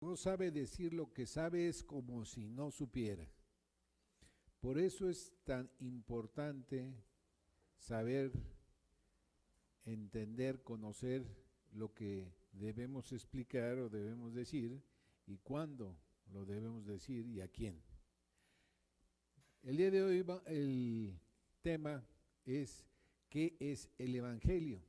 No sabe decir lo que sabe, es como si no supiera. Por eso es tan importante saber, entender, conocer lo que debemos explicar o debemos decir y cuándo lo debemos decir y a quién. El día de hoy el tema es ¿qué es el Evangelio?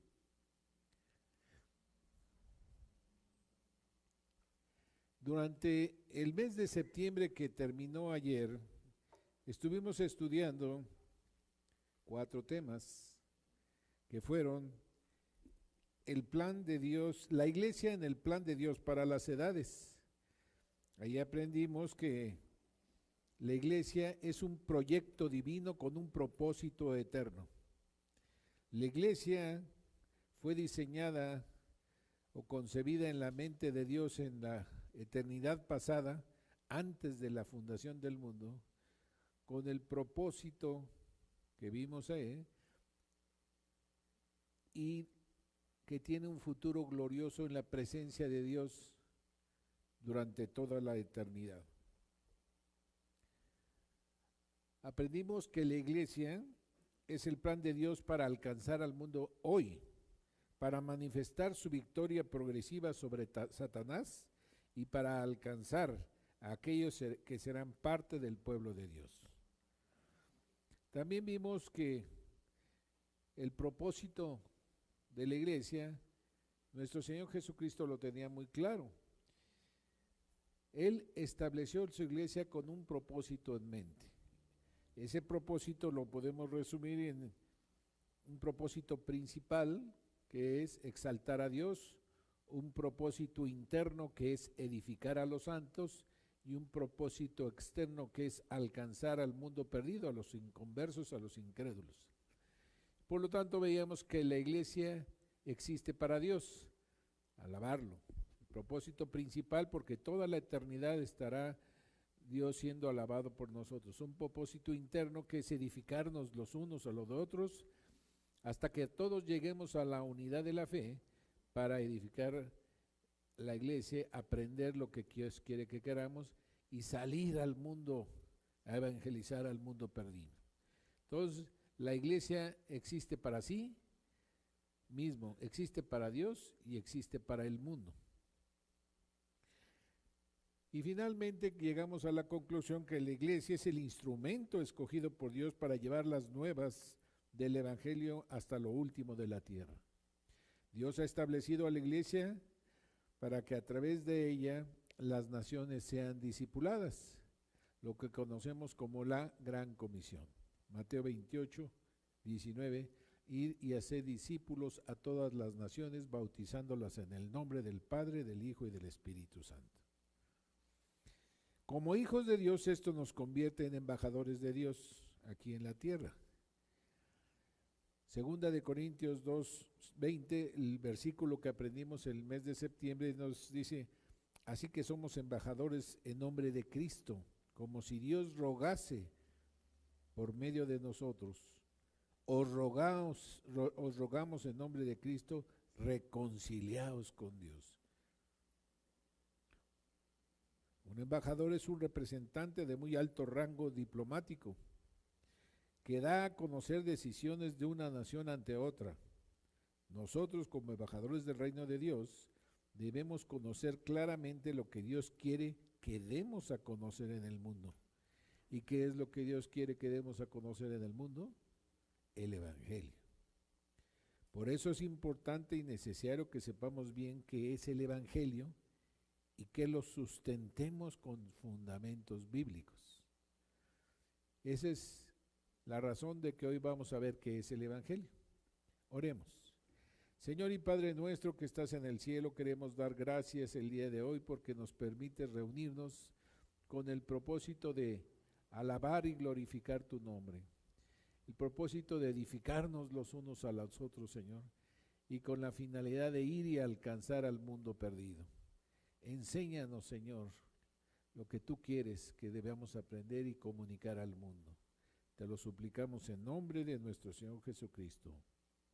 Durante el mes de septiembre que terminó ayer, estuvimos estudiando 4 temas que fueron el plan de Dios, la iglesia en el plan de Dios para las edades. Ahí aprendimos que la iglesia es un proyecto divino con un propósito eterno. La iglesia fue diseñada o concebida en la mente de Dios en la eternidad pasada, antes de la fundación del mundo, con el propósito que vimos ahí y que tiene un futuro glorioso en la presencia de Dios durante toda la eternidad. Aprendimos que la iglesia es el plan de Dios para alcanzar al mundo hoy, para manifestar su victoria progresiva sobre Satanás y para alcanzar a aquellos que serán parte del pueblo de Dios. También vimos que el propósito de la iglesia, nuestro Señor Jesucristo lo tenía muy claro. Él estableció su iglesia con un propósito en mente. Ese propósito lo podemos resumir en un propósito principal, que es exaltar a Dios, un propósito interno, que es edificar a los santos, y un propósito externo, que es alcanzar al mundo perdido, a los inconversos, a los incrédulos. Por lo tanto, veíamos que la iglesia existe para Dios, alabarlo. El propósito principal, porque toda la eternidad estará Dios siendo alabado por nosotros. Un propósito interno, que es edificarnos los unos a los otros, hasta que todos lleguemos a la unidad de la fe para edificar la iglesia, aprender lo que Dios quiere que queramos y salir al mundo a evangelizar al mundo perdido. Entonces, la iglesia existe para sí mismo, existe para Dios y existe para el mundo. Y finalmente llegamos a la conclusión que la iglesia es el instrumento escogido por Dios para llevar las nuevas del evangelio hasta lo último de la tierra. Dios ha establecido a la iglesia para que a través de ella las naciones sean discipuladas, lo que conocemos como la Gran Comisión. Mateo 28, 19, ir y hacer discípulos a todas las naciones, bautizándolas en el nombre del Padre, del Hijo y del Espíritu Santo. Como hijos de Dios, esto nos convierte en embajadores de Dios aquí en la tierra. Segunda de Corintios 2:20, el versículo que aprendimos el mes de septiembre, nos dice: así que somos embajadores en nombre de Cristo, como si Dios rogase por medio de nosotros. Os rogamos en nombre de Cristo, reconciliaos con Dios. Un embajador es un representante de muy alto rango diplomático que da a conocer decisiones de una nación ante otra. Nosotros, como embajadores del reino de Dios, debemos conocer claramente lo que Dios quiere que demos a conocer en el mundo. ¿Y qué es lo que Dios quiere que demos a conocer en el mundo? El Evangelio. Por eso es importante y necesario que sepamos bien qué es el Evangelio y que lo sustentemos con fundamentos bíblicos. Esa es la razón de que hoy vamos a ver qué es el Evangelio. Oremos. Señor y Padre nuestro que estás en el cielo, queremos dar gracias el día de hoy porque nos permites reunirnos con el propósito de alabar y glorificar tu nombre, el propósito de edificarnos los unos a los otros, Señor, y con la finalidad de ir y alcanzar al mundo perdido. Enséñanos, Señor, lo que tú quieres que debamos aprender y comunicar al mundo. Te lo suplicamos en nombre de nuestro Señor Jesucristo.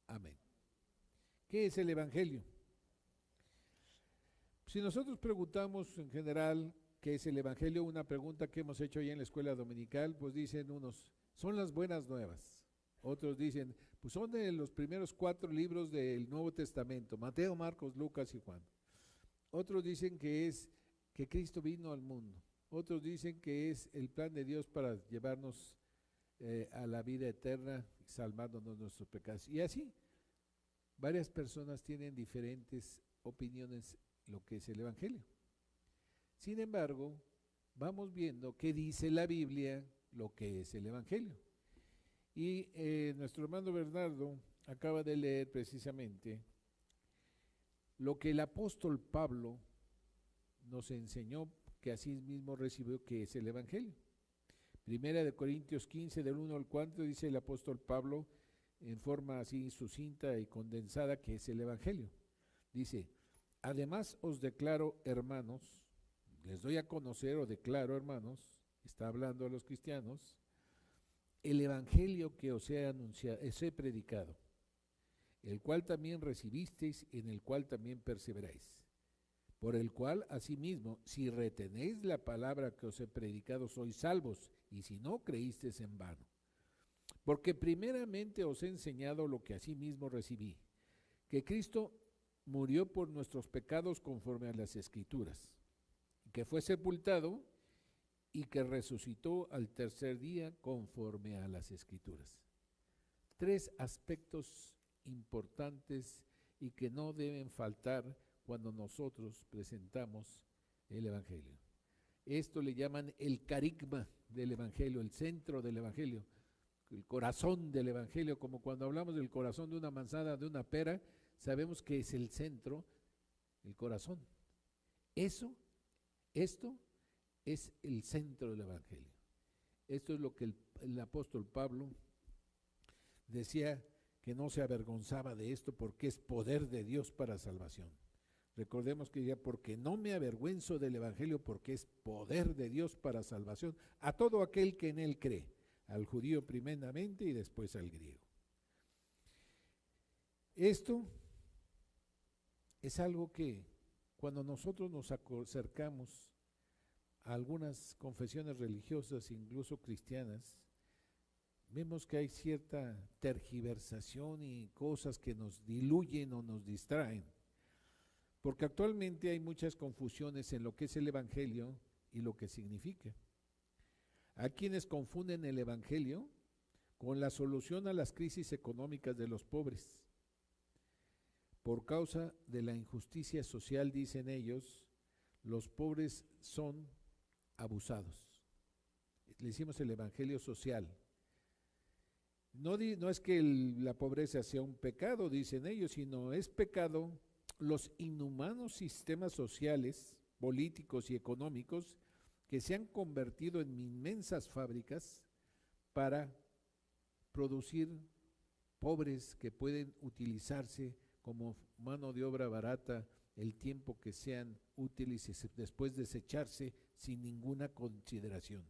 Amén. ¿Qué es el Evangelio? Si nosotros preguntamos en general qué es el Evangelio, una pregunta que hemos hecho ya en la escuela dominical, pues dicen unos, son las buenas nuevas. Otros dicen, pues son de los primeros 4 libros del Nuevo Testamento, Mateo, Marcos, Lucas y Juan. Otros dicen que es que Cristo vino al mundo. Otros dicen que es el plan de Dios para llevarnos a la vida eterna, salvándonos nuestros pecados. Y así, varias personas tienen diferentes opiniones lo que es el Evangelio. Sin embargo, vamos viendo qué dice la Biblia lo que es el Evangelio. Y nuestro hermano Bernardo acaba de leer precisamente lo que el apóstol Pablo nos enseñó que así mismo recibió que es el Evangelio. Primera de Corintios 15, del 1 al 4, dice el apóstol Pablo en forma así sucinta y condensada que es el Evangelio. Dice, además os declaro, hermanos, les doy a conocer o declaro, hermanos, está hablando a los cristianos, el Evangelio que os he anunciado, os he predicado, el cual también recibisteis, en el cual también perseveráis, por el cual asimismo, si retenéis la palabra que os he predicado, sois salvos, y si no, creísteis en vano. Porque primeramente os he enseñado lo que asimismo recibí, que Cristo murió por nuestros pecados conforme a las Escrituras, que fue sepultado y que resucitó al tercer día conforme a las Escrituras. 3 aspectos importantes y que no deben faltar cuando nosotros presentamos el Evangelio. Esto le llaman el carigma del Evangelio, el centro del Evangelio, el corazón del Evangelio, como cuando hablamos del corazón de una manzana, de una pera, sabemos que es el centro, el corazón. Esto es el centro del Evangelio. Esto es lo que el apóstol Pablo decía, que no se avergonzaba de esto porque es poder de Dios para salvación. Recordemos que decía, porque no me avergüenzo del Evangelio porque es poder de Dios para salvación a todo aquel que en él cree, al judío primeramente y después al griego. Esto es algo que cuando nosotros nos acercamos a algunas confesiones religiosas, incluso cristianas, vemos que hay cierta tergiversación y cosas que nos diluyen o nos distraen, porque actualmente hay muchas confusiones en lo que es el Evangelio y lo que significa. Hay quienes confunden el Evangelio con la solución a las crisis económicas de los pobres. Por causa de la injusticia social, dicen ellos, los pobres son abusados. Le decimos el Evangelio social. No es que la pobreza sea un pecado, dicen ellos, sino es pecado los inhumanos sistemas sociales, políticos y económicos que se han convertido en inmensas fábricas para producir pobres que pueden utilizarse como mano de obra barata el tiempo que sean útiles y después desecharse sin ninguna consideración.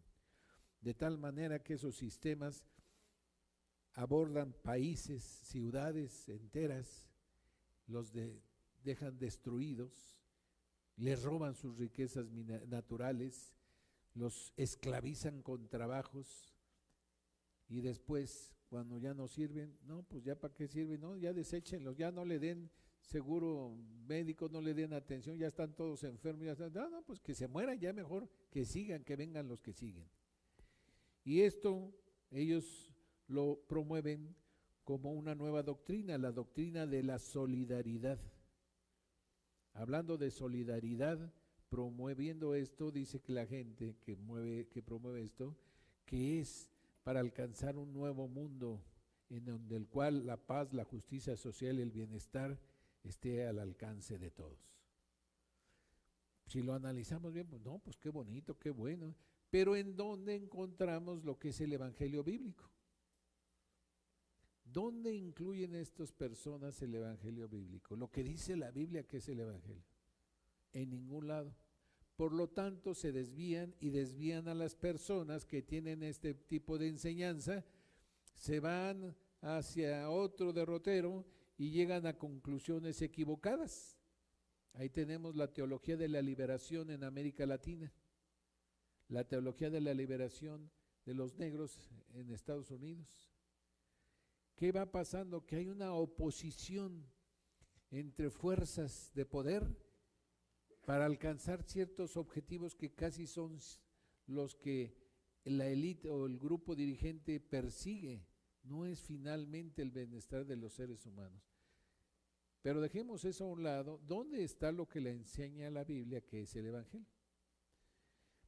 De tal manera que esos sistemas abordan países, ciudades enteras, los dejan destruidos, les roban sus riquezas naturales, los esclavizan con trabajos y después, cuando ya no sirven, no, pues ya para qué sirven, no, ya deséchenlos, ya no le den seguro médico, no le den atención, ya están todos enfermos, ya están, no, pues que se mueran ya mejor, que sigan, que vengan los que siguen. Y esto ellos lo promueven como una nueva doctrina, la doctrina de la solidaridad. Hablando de solidaridad, promoviendo esto, dice que la gente que promueve esto, que es para alcanzar un nuevo mundo en donde el cual la paz, la justicia social y el bienestar esté al alcance de todos. Si lo analizamos bien, pues no, pues qué bonito, qué bueno, pero ¿en dónde encontramos lo que es el Evangelio bíblico? ¿Dónde incluyen estas personas el Evangelio bíblico? Lo que dice la Biblia que es el Evangelio. En ningún lado. Por lo tanto, se desvían a las personas que tienen este tipo de enseñanza, se van hacia otro derrotero y llegan a conclusiones equivocadas. Ahí tenemos la teología de la liberación en América Latina, la teología de la liberación de los negros en Estados Unidos. ¿Qué va pasando? Que hay una oposición entre fuerzas de poder para alcanzar ciertos objetivos que casi son los que la élite o el grupo dirigente persigue. No es finalmente el bienestar de los seres humanos. Pero dejemos eso a un lado. ¿Dónde está lo que le enseña la Biblia, que es el Evangelio?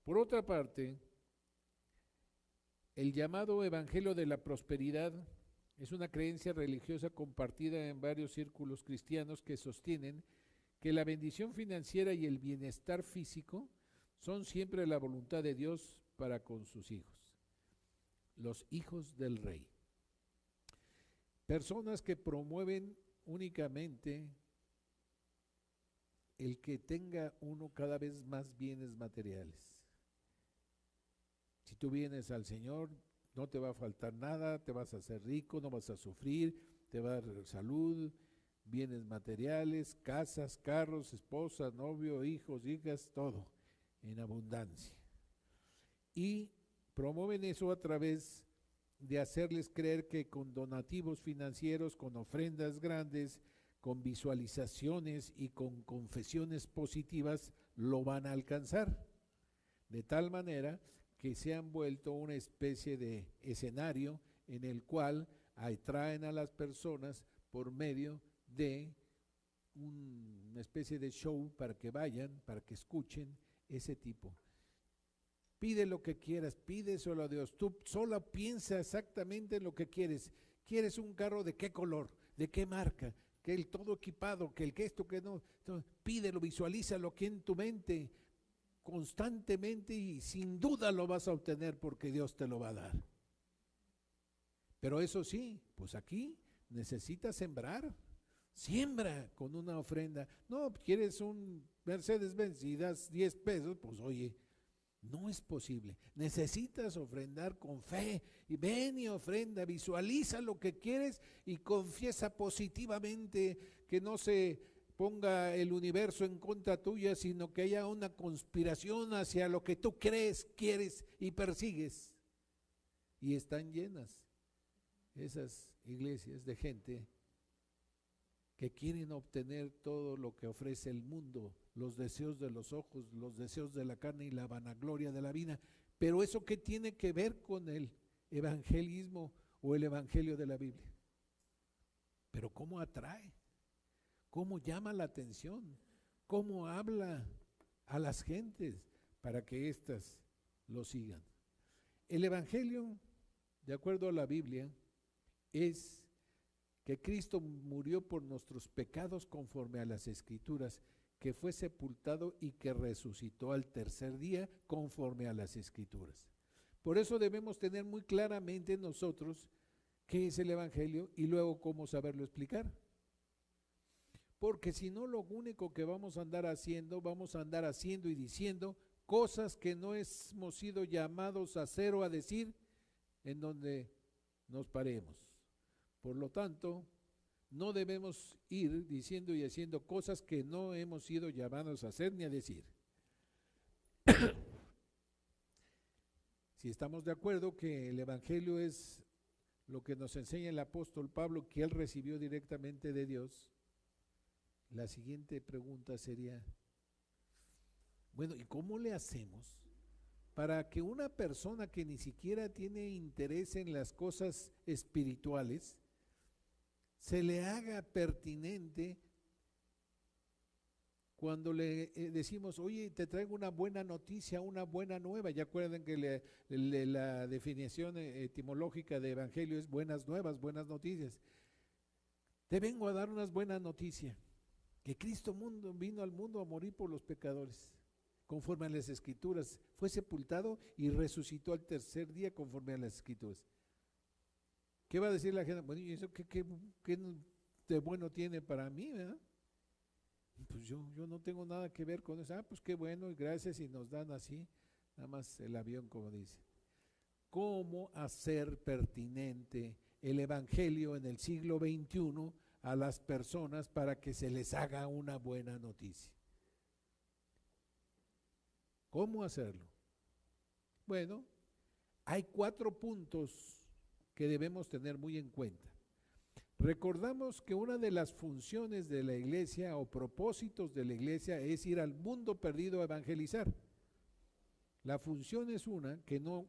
Por otra parte, el llamado Evangelio de la prosperidad es una creencia religiosa compartida en varios círculos cristianos que sostienen que la bendición financiera y el bienestar físico son siempre la voluntad de Dios para con sus hijos, los hijos del rey. Personas que promueven únicamente el que tenga uno cada vez más bienes materiales. Si tú vienes al Señor, no te va a faltar nada, te vas a hacer rico, no vas a sufrir, te va a dar salud, bienes materiales, casas, carros, esposa, novio, hijos, hijas, todo en abundancia. Y promueven eso a través de hacerles creer que con donativos financieros, con ofrendas grandes, con visualizaciones y con confesiones positivas lo van a alcanzar. De tal manera que se han vuelto una especie de escenario en el cual atraen a las personas por medio de una especie de show para que vayan, para que escuchen ese tipo. Pide lo que quieras, pídeselo a Dios. Tú solo piensa exactamente en lo que quieres. ¿Quieres un carro de qué color? ¿De qué marca? Que el todo equipado, que el que esto, que no. Entonces, pídelo, visualízalo aquí en tu mente constantemente y sin duda lo vas a obtener porque Dios te lo va a dar. Pero eso sí, pues aquí necesitas sembrar. Siembra con una ofrenda. No, quieres un Mercedes-Benz y das 10 pesos, pues oye, no es posible. Necesitas ofrendar con fe. Y ven y ofrenda, visualiza lo que quieres y confiesa positivamente, que no se ponga el universo en contra tuya, sino que haya una conspiración hacia lo que tú crees, quieres y persigues. Y están llenas esas iglesias de gente que quieren obtener todo lo que ofrece el mundo, los deseos de los ojos, los deseos de la carne y la vanagloria de la vida. Pero ¿eso qué tiene que ver con el evangelismo o el evangelio de la Biblia? Pero ¿cómo atrae? ¿Cómo llama la atención? ¿Cómo habla a las gentes para que éstas lo sigan? El evangelio, de acuerdo a la Biblia, es que Cristo murió por nuestros pecados conforme a las Escrituras, que fue sepultado y que resucitó al tercer día conforme a las Escrituras. Por eso debemos tener muy claramente nosotros qué es el Evangelio y luego cómo saberlo explicar. Porque si no, lo único que vamos a andar haciendo y diciendo cosas que no hemos sido llamados a hacer o a decir en donde nos paremos. Por lo tanto, no debemos ir diciendo y haciendo cosas que no hemos sido llamados a hacer ni a decir. Si estamos de acuerdo que el Evangelio es lo que nos enseña el apóstol Pablo, que él recibió directamente de Dios, la siguiente pregunta sería, bueno, ¿y cómo le hacemos para que una persona que ni siquiera tiene interés en las cosas espirituales se le haga pertinente cuando le decimos, oye, te traigo una buena noticia, una buena nueva? Ya acuerdan que la definición etimológica de evangelio es buenas nuevas, buenas noticias. Te vengo a dar unas buenas noticias, que Cristo vino al mundo a morir por los pecadores, conforme a las Escrituras, fue sepultado y resucitó al tercer día conforme a las Escrituras. ¿Qué va a decir la gente? Bueno, ¿y eso qué de bueno tiene para mí, verdad? Pues yo no tengo nada que ver con eso. Pues qué bueno y gracias, y nos dan así, nada más el avión, como dice. ¿Cómo hacer pertinente el Evangelio en el siglo XXI a las personas para que se les haga una buena noticia. ¿Cómo hacerlo? Bueno, hay 4 puntos que debemos tener muy en cuenta. Recordamos que una de las funciones de la iglesia o propósitos de la iglesia es ir al mundo perdido a evangelizar. La función es una que no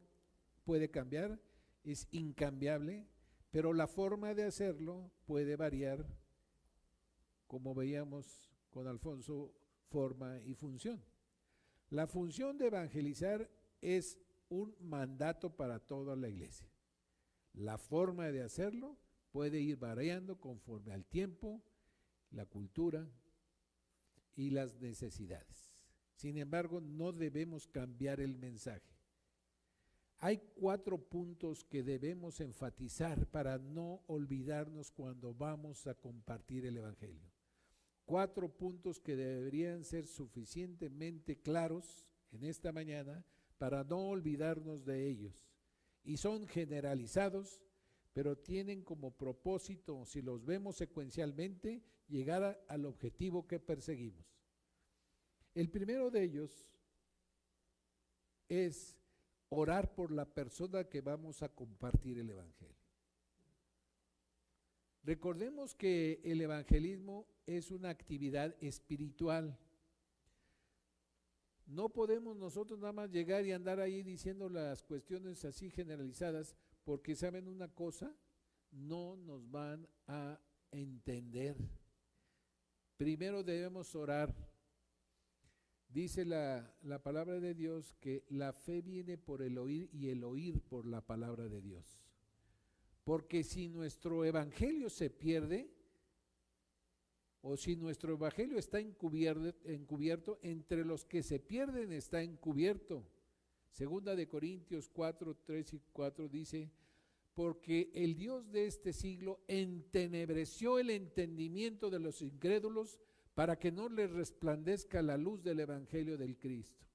puede cambiar, es incambiable, pero la forma de hacerlo puede variar, como veíamos con Alfonso, forma y función. La función de evangelizar es un mandato para toda la iglesia. La forma de hacerlo puede ir variando conforme al tiempo, la cultura y las necesidades. Sin embargo, no debemos cambiar el mensaje. Hay 4 puntos que debemos enfatizar para no olvidarnos cuando vamos a compartir el evangelio. 4 puntos que deberían ser suficientemente claros en esta mañana para no olvidarnos de ellos. Y son generalizados, pero tienen como propósito, si los vemos secuencialmente, llegar al objetivo que perseguimos. El primero de ellos es orar por la persona que vamos a compartir el evangelio. Recordemos que el evangelismo es una actividad espiritual. No podemos nosotros nada más llegar y andar ahí diciendo las cuestiones así generalizadas, porque saben una cosa, no nos van a entender. Primero debemos orar. Dice la palabra de Dios que la fe viene por el oír y el oír por la palabra de Dios. Porque si nuestro evangelio se pierde, o si nuestro evangelio está encubierto, entre los que se pierden está encubierto. Segunda de Corintios 4, 3 y 4 dice, porque el Dios de este siglo entenebreció el entendimiento de los incrédulos para que no les resplandezca la luz del evangelio del Cristo.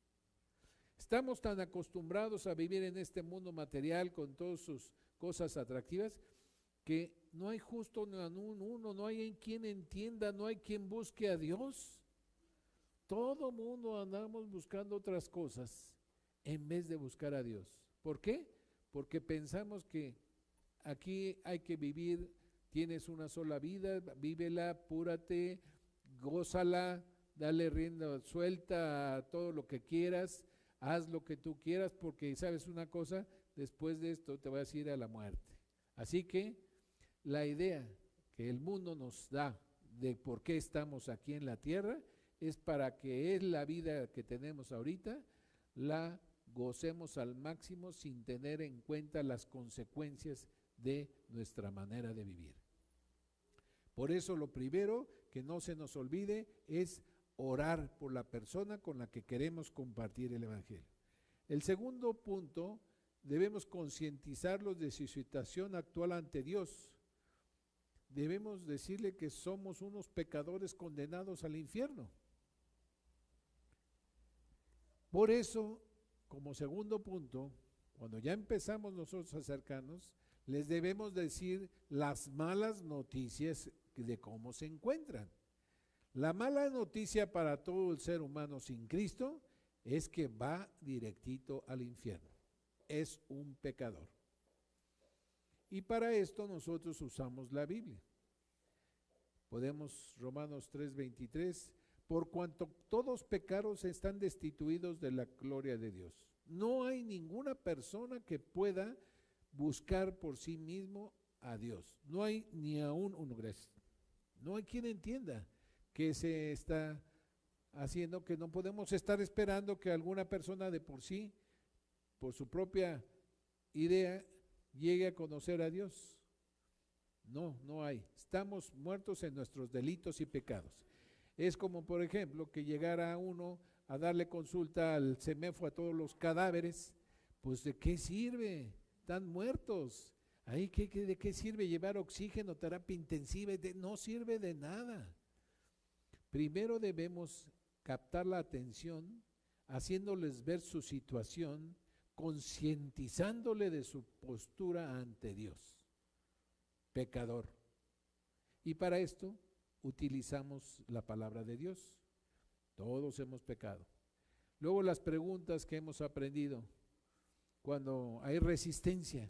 Estamos tan acostumbrados a vivir en este mundo material con todas sus cosas atractivas que no hay justo ni uno, no hay quien entienda, no hay quien busque a Dios. Todo mundo andamos buscando otras cosas en vez de buscar a Dios. ¿Por qué? Porque pensamos que aquí hay que vivir, tienes una sola vida, vívela, apúrate, gózala, dale rienda suelta a todo lo que quieras, haz lo que tú quieras, porque sabes una cosa, después de esto te vas a ir a la muerte. Así que la idea que el mundo nos da de por qué estamos aquí en la tierra es para que es la vida que tenemos ahorita, la gocemos al máximo sin tener en cuenta las consecuencias de nuestra manera de vivir. Por eso lo primero que no se nos olvide es orar por la persona con la que queremos compartir el evangelio. El segundo punto, debemos concientizarlos de su situación actual ante Dios. Debemos decirle que somos unos pecadores condenados al infierno. Por eso, como segundo punto, cuando ya empezamos nosotros a acercarnos, les debemos decir las malas noticias de cómo se encuentran. La mala noticia para todo el ser humano sin Cristo es que va directito al infierno. Es un pecador. Y para esto nosotros usamos la Biblia. Podemos, Romanos 3:23, por cuanto todos pecados están destituidos de la gloria de Dios. No hay ninguna persona que pueda buscar por sí mismo a Dios. No hay ni aún uno, gracias. No hay quien entienda que se está haciendo, que no podemos estar esperando que alguna persona de por sí, por su propia idea, llegue a conocer a Dios. No, no hay. Estamos muertos en nuestros delitos y pecados. Es como, por ejemplo, que llegara uno a darle consulta al CEMEFO a todos los cadáveres. Pues ¿de qué sirve? Están muertos. Ahí, ¿de qué sirve llevar oxígeno, terapia intensiva? No sirve de nada. Primero debemos captar la atención, haciéndoles ver su situación, concientizándole de su postura ante Dios, pecador. Y para esto utilizamos la palabra de Dios. Todos hemos pecado. Luego las preguntas que hemos aprendido, cuando hay resistencia,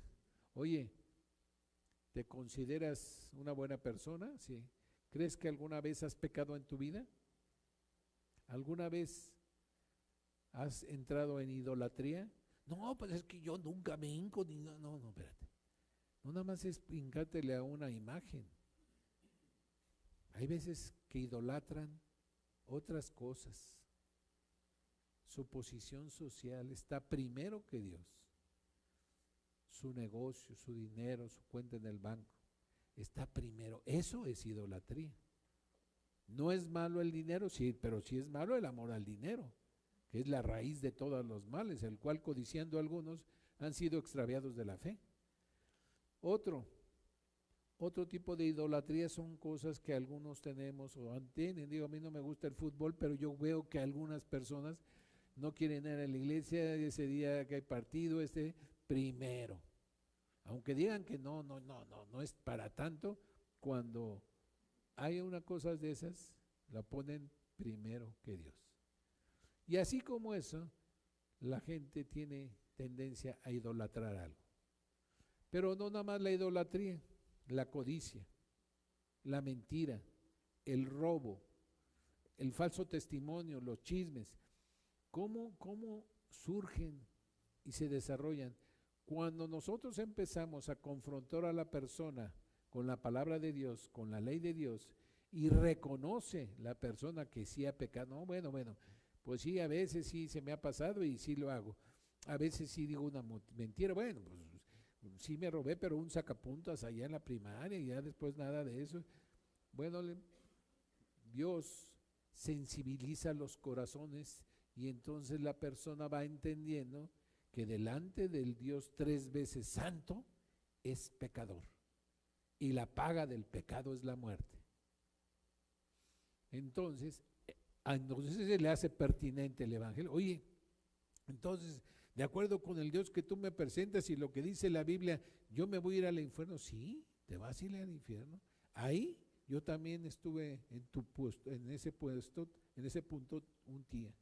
oye, ¿te consideras una buena persona? Sí. ¿Crees que alguna vez has pecado en tu vida? ¿Alguna vez has entrado en idolatría? No, pues es que yo nunca me hinco ni no, espérate. No nada más es hincártele a una imagen. Hay veces que idolatran otras cosas. Su posición social está primero que Dios. Su negocio, su dinero, su cuenta en el banco está primero. Eso es idolatría. No es malo el dinero, sí, pero sí es malo el amor al dinero, que es la raíz de todos los males, el cual codiciando algunos han sido extraviados de la fe. Otro tipo de idolatría son cosas que algunos tenemos o tienen. Digo, a mí no me gusta el fútbol, pero yo veo que algunas personas no quieren ir a la iglesia ese día que hay partido, primero. Aunque digan que no es para tanto, cuando hay una cosa de esas, la ponen primero que Dios. Y así como eso, la gente tiene tendencia a idolatrar algo. Pero no nada más la idolatría, la codicia, la mentira, el robo, el falso testimonio, los chismes. ¿Cómo surgen y se desarrollan? Cuando nosotros empezamos a confrontar a la persona con la palabra de Dios, con la ley de Dios, y reconoce la persona que sí ha pecado, no, bueno, pues sí, a veces sí se me ha pasado y sí lo hago. A veces sí digo una mentira, bueno, pues sí me robé, pero un sacapuntas allá en la primaria y ya después nada de eso. Bueno, Dios sensibiliza los corazones y entonces la persona va entendiendo que delante del Dios 3 veces santo es pecador y la paga del pecado es la muerte. Entonces se le hace pertinente el evangelio. Oye, entonces, de acuerdo con el Dios que tú me presentas y lo que dice la Biblia, ¿yo me voy a ir al infierno? Sí, te vas a ir al infierno. Ahí yo también estuve en tu puesto, en ese punto un día.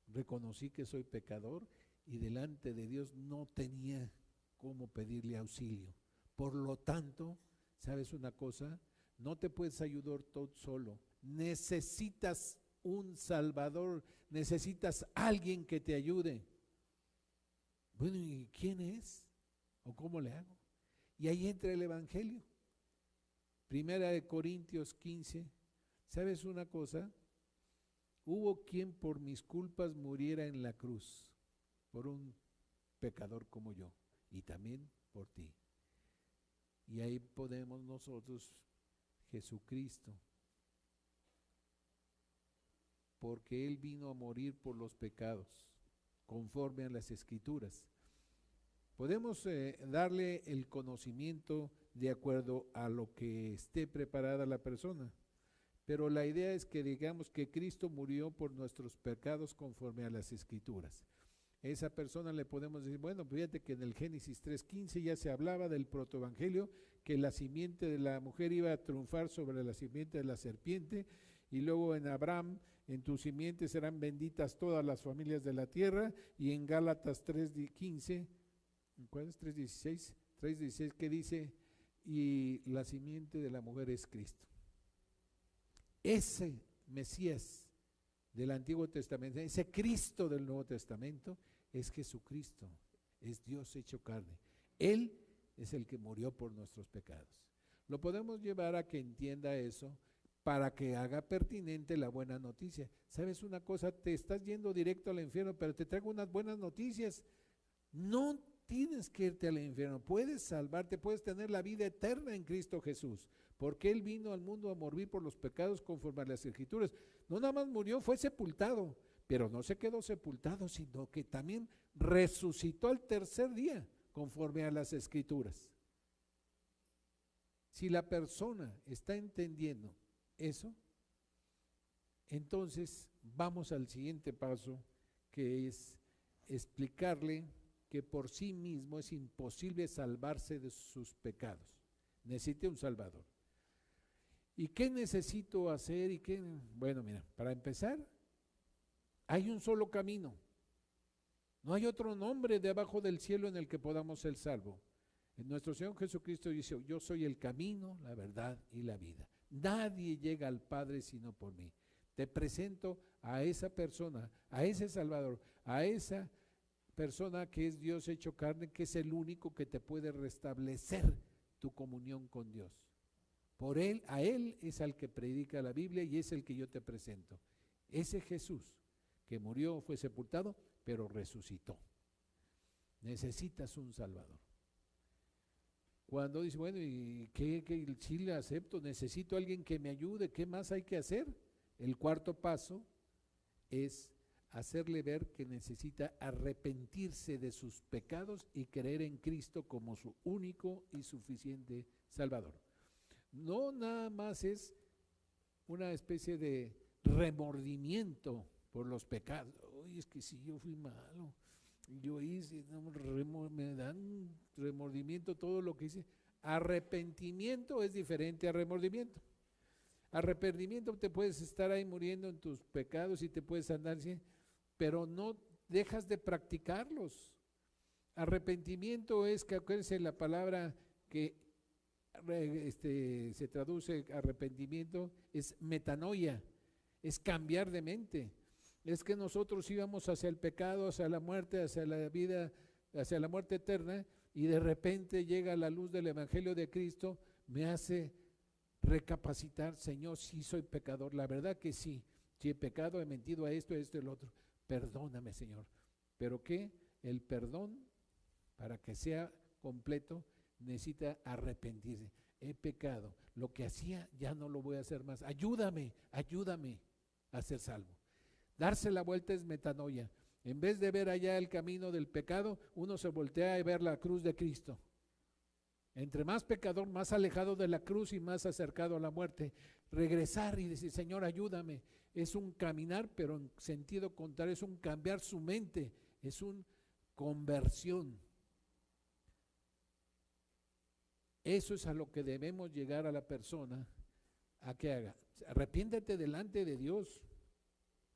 Reconocí que soy pecador y delante de Dios no tenía cómo pedirle auxilio. Por lo tanto, ¿sabes una cosa? No te puedes ayudar todo solo. Necesitas un Salvador, necesitas alguien que te ayude. Bueno, ¿y quién es? ¿O cómo le hago? Y ahí entra el Evangelio. Primera de Corintios 15. ¿Sabes una cosa? Hubo quien por mis culpas muriera en la cruz, por un pecador como yo, y también por ti. Y ahí podemos nosotros, Jesucristo, porque Él vino a morir por los pecados, conforme a las Escrituras. Podemos darle el conocimiento de acuerdo a lo que esté preparada la persona, pero la idea es que digamos que Cristo murió por nuestros pecados conforme a las Escrituras. Esa persona le podemos decir, bueno, fíjate que en el Génesis 3:15 ya se hablaba del protoevangelio, que la simiente de la mujer iba a triunfar sobre la simiente de la serpiente, y luego en Abraham, en tu simiente serán benditas todas las familias de la tierra, y en Gálatas 3:15, ¿cuál es? 3:16, que dice, y la simiente de la mujer es Cristo. Ese Mesías del Antiguo Testamento, ese Cristo del Nuevo Testamento, es Jesucristo, es Dios hecho carne. Él es el que murió por nuestros pecados. Lo podemos llevar a que entienda eso para que haga pertinente la buena noticia. ¿Sabes una cosa? Te estás yendo directo al infierno, pero te traigo unas buenas noticias. No tienes que irte al infierno, puedes salvarte, puedes tener la vida eterna en Cristo Jesús, porque Él vino al mundo a morir por los pecados conforme a las Escrituras. No nada más murió, fue sepultado, pero no se quedó sepultado, sino que también resucitó al tercer día conforme a las Escrituras. Si la persona está entendiendo eso, entonces vamos al siguiente paso, que es explicarle que por sí mismo es imposible salvarse de sus pecados. Necesita un Salvador. ¿Y qué necesito hacer? Bueno, mira, para empezar, hay un solo camino. No hay otro nombre debajo del cielo en el que podamos ser salvos. Nuestro Señor Jesucristo dice, yo soy el camino, la verdad y la vida. Nadie llega al Padre sino por mí. Te presento a esa persona, a ese Salvador, a esa persona que es Dios hecho carne, que es el único que te puede restablecer tu comunión con Dios. Por él, a él es al que predica la Biblia y es el que yo te presento. Ese Jesús que murió, fue sepultado, pero resucitó. Necesitas un Salvador. Cuando dice, bueno, ¿y qué sí le acepto? Necesito a alguien que me ayude, ¿qué más hay que hacer? El cuarto paso es hacerle ver que necesita arrepentirse de sus pecados y creer en Cristo como su único y suficiente Salvador. No nada más es una especie de remordimiento por los pecados. Oye, es que si yo fui malo, yo hice, me dan remordimiento todo lo que hice. Arrepentimiento es diferente a remordimiento. Arrepentimiento, te puedes estar ahí muriendo en tus pecados y te puedes andar, ¿sí?, pero no dejas de practicarlos. Arrepentimiento es, que acuérdense la palabra que se traduce arrepentimiento, es metanoia, es cambiar de mente. Es que nosotros íbamos hacia el pecado, hacia la muerte, hacia la vida, hacia la muerte eterna, y de repente llega la luz del Evangelio de Cristo, me hace recapacitar, Señor, sí soy pecador, la verdad que sí, si he pecado, he mentido a esto, y el otro, perdóname, Señor. ¿Pero qué? El perdón, para que sea completo, necesita arrepentirse. He pecado, lo que hacía ya no lo voy a hacer más, ayúdame a ser salvo. Darse la vuelta es metanoia. En vez de ver allá el camino del pecado, uno se voltea a ver la cruz de Cristo. Entre más pecador, más alejado de la cruz y más acercado a la muerte. Regresar y decir, Señor, ayúdame. Es un caminar, pero en sentido contrario, es un cambiar su mente, es una conversión. Eso es a lo que debemos llegar a la persona a que haga. Arrepiéntete delante de Dios.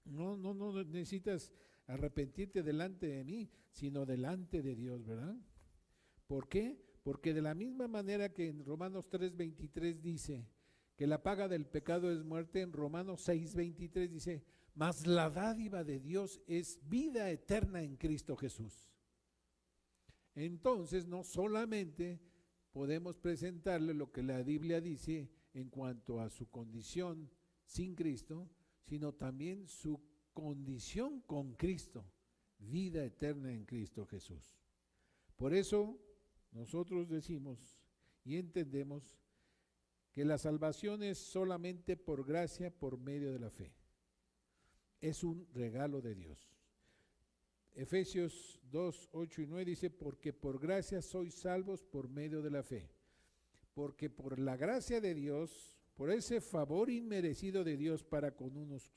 No necesitas arrepentirte delante de mí, sino delante de Dios, ¿verdad? ¿Por qué? Porque de la misma manera que en Romanos 3:23 dice que la paga del pecado es muerte, en Romanos 6:23 dice, mas la dádiva de Dios es vida eterna en Cristo Jesús. Entonces, no solamente podemos presentarle lo que la Biblia dice en cuanto a su condición sin Cristo, sino también su condición con Cristo, vida eterna en Cristo Jesús. Por eso nosotros decimos y entendemos que la salvación es solamente por gracia, por medio de la fe. Es un regalo de Dios. Efesios 2:8-9 dice, porque por gracia sois salvos por medio de la fe. Porque por la gracia de Dios, por ese favor inmerecido de Dios para con unos,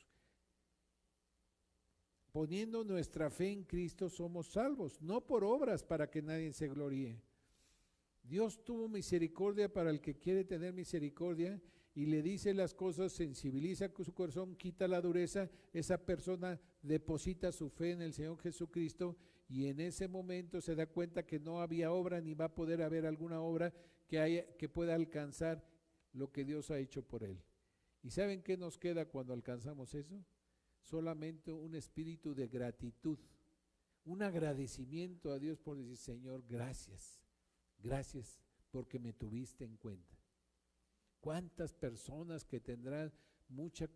poniendo nuestra fe en Cristo, somos salvos, no por obras para que nadie se gloríe. Dios tuvo misericordia para el que quiere tener misericordia y le dice las cosas, sensibiliza su corazón, quita la dureza. Esa persona deposita su fe en el Señor Jesucristo y en ese momento se da cuenta que no había obra ni va a poder haber alguna obra que pueda alcanzar lo que Dios ha hecho por él. ¿Y saben qué nos queda cuando alcanzamos eso? Solamente un espíritu de gratitud, un agradecimiento a Dios por decir, Señor, gracias porque me tuviste en cuenta. ¿Cuántas personas que tendrán mucha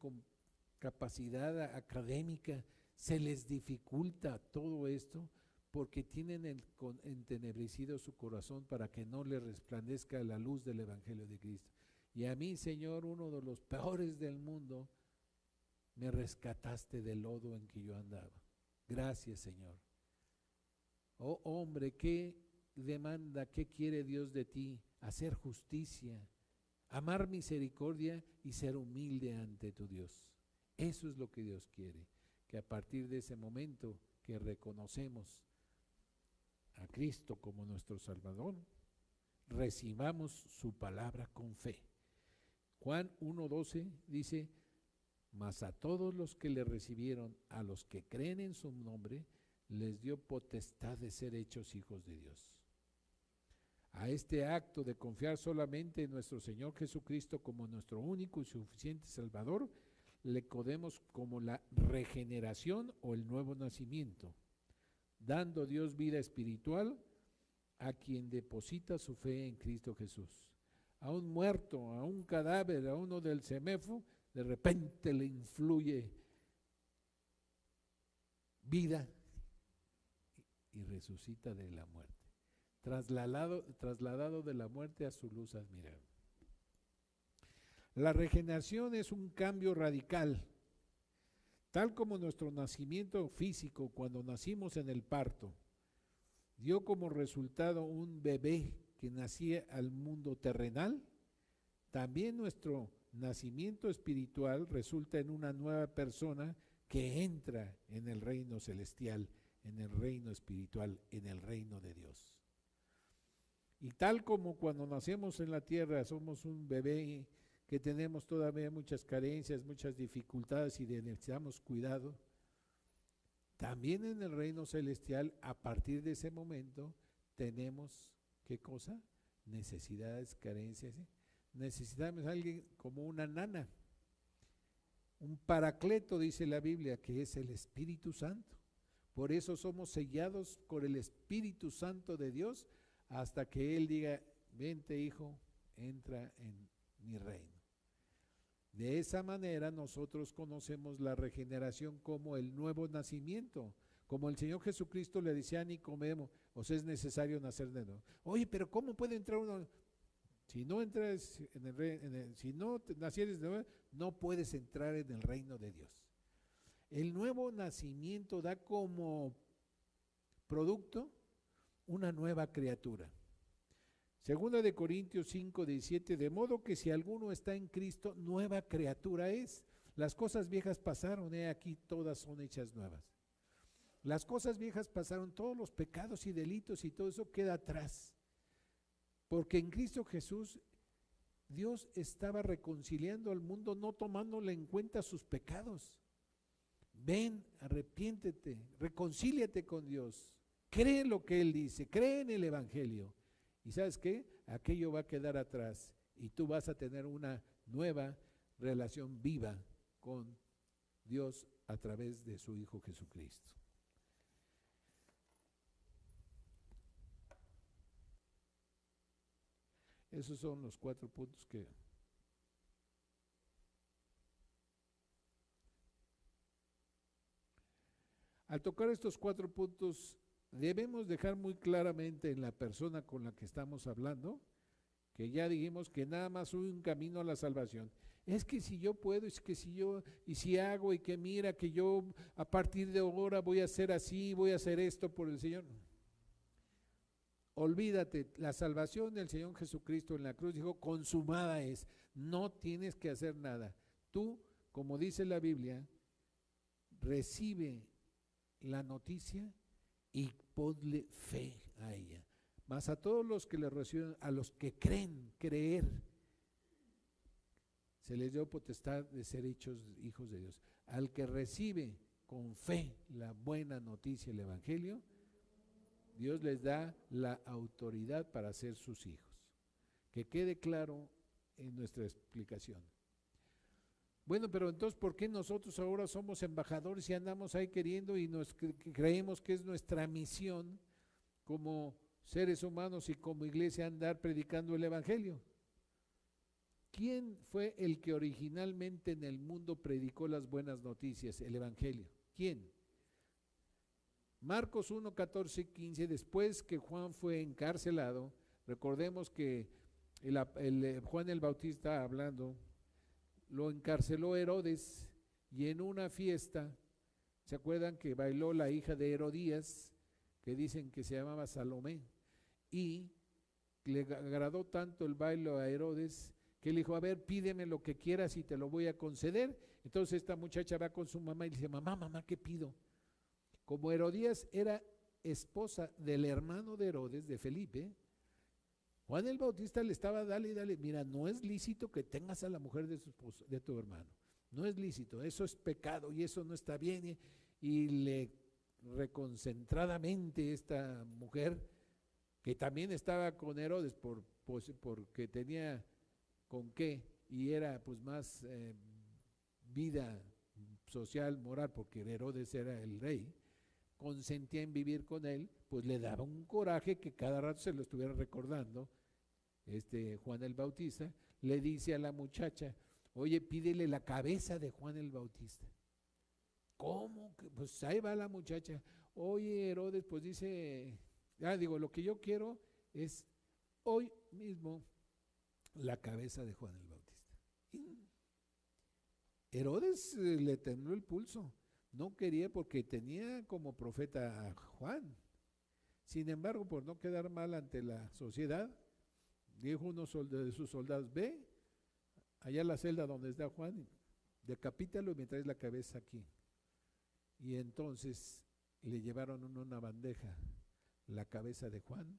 capacidad académica se les dificulta todo esto porque tienen entenebrecido su corazón para que no les resplandezca la luz del Evangelio de Cristo? Y a mí, Señor, uno de los peores del mundo, me rescataste del lodo en que yo andaba. Gracias, Señor. Oh hombre, ¿qué demanda, qué quiere Dios de ti? Hacer justicia, amar misericordia y ser humilde ante tu Dios. Eso es lo que Dios quiere, que a partir de ese momento que reconocemos a Cristo como nuestro Salvador, recibamos su palabra con fe. Juan 1:12 dice, mas a todos los que le recibieron, a los que creen en su nombre, les dio potestad de ser hechos hijos de Dios. A este acto de confiar solamente en nuestro Señor Jesucristo como nuestro único y suficiente Salvador, le conocemos como la regeneración o el nuevo nacimiento, dando Dios vida espiritual a quien deposita su fe en Cristo Jesús. A un muerto, a un cadáver, a uno del CEMEFO, de repente le influye vida y resucita de la muerte. Trasladado de la muerte a su luz admirable. La regeneración es un cambio radical, tal como nuestro nacimiento físico cuando nacimos en el parto dio como resultado un bebé que nacía al mundo terrenal. También nuestro nacimiento espiritual resulta en una nueva persona que entra en el reino celestial, en el reino espiritual, en el reino de Dios. Y tal como cuando nacemos en la tierra somos un bebé que tenemos todavía muchas carencias, muchas dificultades y necesitamos cuidado, también en el reino celestial, a partir de ese momento, tenemos, ¿qué cosa? Necesidades, carencias. Necesitamos a alguien como una nana, un paracleto, dice la Biblia, que es el Espíritu Santo. Por eso somos sellados por el Espíritu Santo de Dios, hasta que Él diga, vente hijo, entra en mi reino. De esa manera nosotros conocemos la regeneración como el nuevo nacimiento, como el Señor Jesucristo le decía a Nicodemo, os es necesario nacer de nuevo. Oye, pero ¿cómo puede entrar uno? Si no entras si no nacieres de nuevo, no puedes entrar en el reino de Dios. El nuevo nacimiento da como producto una nueva criatura. Segunda de Corintios 5:17, de modo que si alguno está en Cristo, nueva criatura es. Las cosas viejas pasaron, aquí todas son hechas nuevas. Las cosas viejas pasaron, todos los pecados y delitos y todo eso queda atrás. Porque en Cristo Jesús, Dios estaba reconciliando al mundo, no tomándole en cuenta sus pecados. Ven, arrepiéntete, reconcíliate con Dios, cree lo que Él dice, cree en el Evangelio. ¿Y sabes qué? Aquello va a quedar atrás y tú vas a tener una nueva relación viva con Dios a través de su Hijo Jesucristo. Esos son los 4 puntos que... Al tocar estos 4 puntos, debemos dejar muy claramente en la persona con la que estamos hablando, que ya dijimos que nada más hay un camino a la salvación. Es que si yo puedo, es que si yo, y si hago, y que mira que yo a partir de ahora voy a hacer así, voy a hacer esto por el Señor. Olvídate, la salvación del Señor Jesucristo en la cruz dijo, consumada es, no tienes que hacer nada. Tú, como dice la Biblia, recibe la noticia y ponle fe a ella. Mas a todos los que le reciben, a los que creen, creer, se les dio potestad de ser hechos hijos de Dios. Al que recibe con fe la buena noticia, el Evangelio, Dios les da la autoridad para ser sus hijos. Que quede claro en nuestra explicación. Bueno, pero entonces, ¿por qué nosotros ahora somos embajadores y andamos ahí queriendo y creemos que es nuestra misión como seres humanos y como iglesia andar predicando el Evangelio? ¿Quién fue el que originalmente en el mundo predicó las buenas noticias, el Evangelio? ¿Quién? Marcos 1, 14 y 15, después que Juan fue encarcelado, recordemos que Juan el Bautista hablando, lo encarceló Herodes y en una fiesta, ¿se acuerdan que bailó la hija de Herodías, que dicen que se llamaba Salomé? Y le agradó tanto el baile a Herodes que le dijo, a ver, pídeme lo que quieras y te lo voy a conceder. Entonces esta muchacha va con su mamá y le dice, mamá, ¿qué pido? Como Herodías era esposa del hermano de Herodes, de Felipe, Juan el Bautista le estaba dale y dale, mira, no es lícito que tengas a la mujer de tu hermano, no es lícito, eso es pecado y eso no está bien. Y le reconcentradamente esta mujer, que también estaba con Herodes porque tenía con qué, y era pues más vida social, moral, porque Herodes era el rey, consentía en vivir con él, pues le daba un coraje que cada rato se lo estuviera recordando. Juan el Bautista le dice a la muchacha, oye, pídele la cabeza de Juan el Bautista. ¿Cómo? Pues ahí va la muchacha. Oye, Herodes, pues dice, lo que yo quiero es hoy mismo la cabeza de Juan el Bautista. Y Herodes le tembló el pulso, no quería porque tenía como profeta a Juan. Sin embargo, por no quedar mal ante la sociedad, dijo uno de sus soldados, ve allá a la celda donde está Juan, decapítalo y me traes la cabeza aquí. Y entonces le llevaron una bandeja, la cabeza de Juan,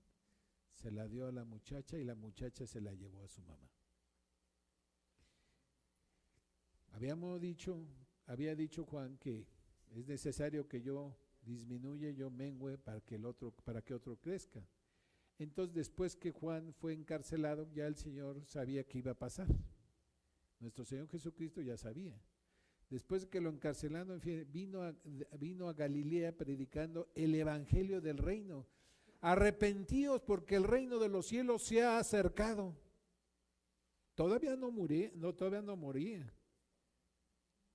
se la dio a la muchacha y la muchacha se la llevó a su mamá. Había dicho Juan que es necesario que yo disminuya, yo mengüe para que otro crezca. Entonces, después que Juan fue encarcelado, ya el Señor sabía qué iba a pasar. Nuestro Señor Jesucristo ya sabía. Después de que lo encarcelaron, vino a Galilea predicando el evangelio del reino. Arrepentíos porque el reino de los cielos se ha acercado. Todavía no moría.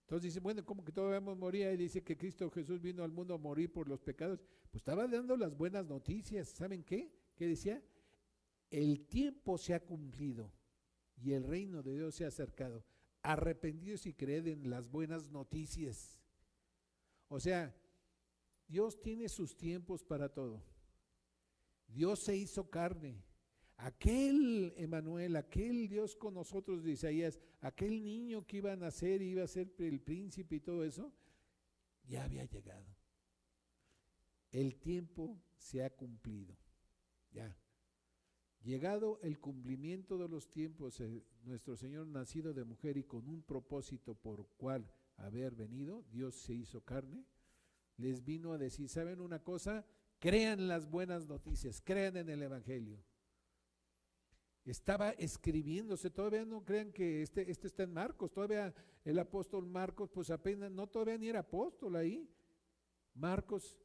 Entonces dice, bueno, ¿cómo que todavía no moría? Y dice que Cristo Jesús vino al mundo a morir por los pecados. Pues estaba dando las buenas noticias. ¿Saben qué? ¿Qué decía? El tiempo se ha cumplido y el reino de Dios se ha acercado. Arrepentidos y creed en las buenas noticias. O sea, Dios tiene sus tiempos para todo. Dios se hizo carne. Aquel Emmanuel, aquel Dios con nosotros de Isaías, aquel niño que iba a nacer y iba a ser el príncipe y todo eso, ya había llegado. El tiempo se ha cumplido. Ya. Llegado el cumplimiento de los tiempos, nuestro Señor nacido de mujer y con un propósito por cual haber venido, Dios se hizo carne, les vino a decir, ¿saben una cosa? Crean las buenas noticias, crean en el Evangelio. Estaba escribiéndose, todavía no crean que esto está en Marcos, todavía el apóstol Marcos, pues apenas, todavía ni era apóstol ahí. Marcos,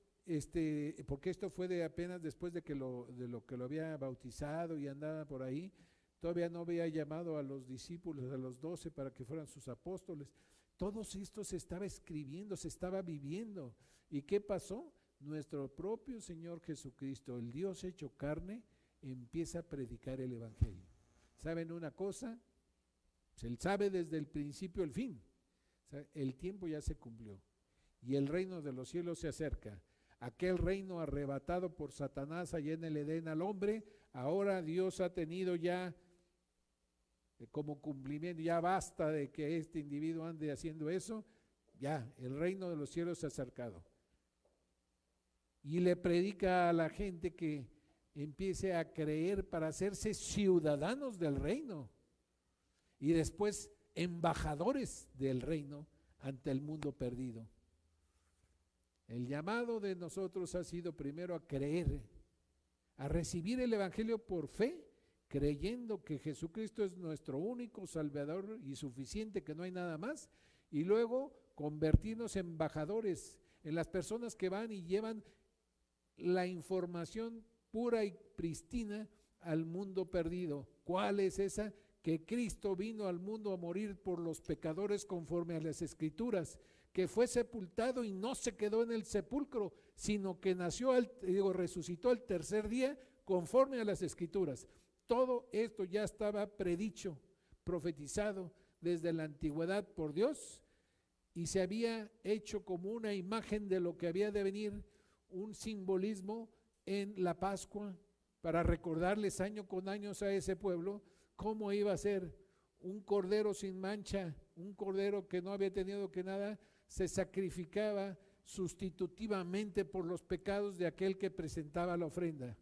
porque esto fue apenas después de lo que lo había bautizado y andaba por ahí, todavía no había llamado a los discípulos, a los 12 para que fueran sus apóstoles. Todo esto se estaba escribiendo, se estaba viviendo. ¿Y qué pasó? Nuestro propio Señor Jesucristo, el Dios hecho carne, empieza a predicar el Evangelio. ¿Saben una cosa? Pues Él sabe desde el principio el fin. El tiempo ya se cumplió y el reino de los cielos se acerca. Aquel reino arrebatado por Satanás allá en el Edén al hombre, ahora Dios ha tenido ya como cumplimiento, ya basta de que este individuo ande haciendo eso, ya el reino de los cielos se ha acercado. Y le predica a la gente que empiece a creer para hacerse ciudadanos del reino y después embajadores del reino ante el mundo perdido. El llamado de nosotros ha sido primero a creer, a recibir el Evangelio por fe, creyendo que Jesucristo es nuestro único Salvador y suficiente, que no hay nada más, y luego convertirnos en embajadores, en las personas que van y llevan la información pura y pristina al mundo perdido. ¿Cuál es esa? Que Cristo vino al mundo a morir por los pecadores conforme a las Escrituras, que fue sepultado y no se quedó en el sepulcro, sino que resucitó el tercer día conforme a las Escrituras. Todo esto ya estaba predicho, profetizado desde la antigüedad por Dios y se había hecho como una imagen de lo que había de venir, un simbolismo en la Pascua para recordarles año con año a ese pueblo cómo iba a ser un cordero sin mancha, un cordero que no había tenido que nada, se sacrificaba sustitutivamente por los pecados de aquel que presentaba la ofrenda.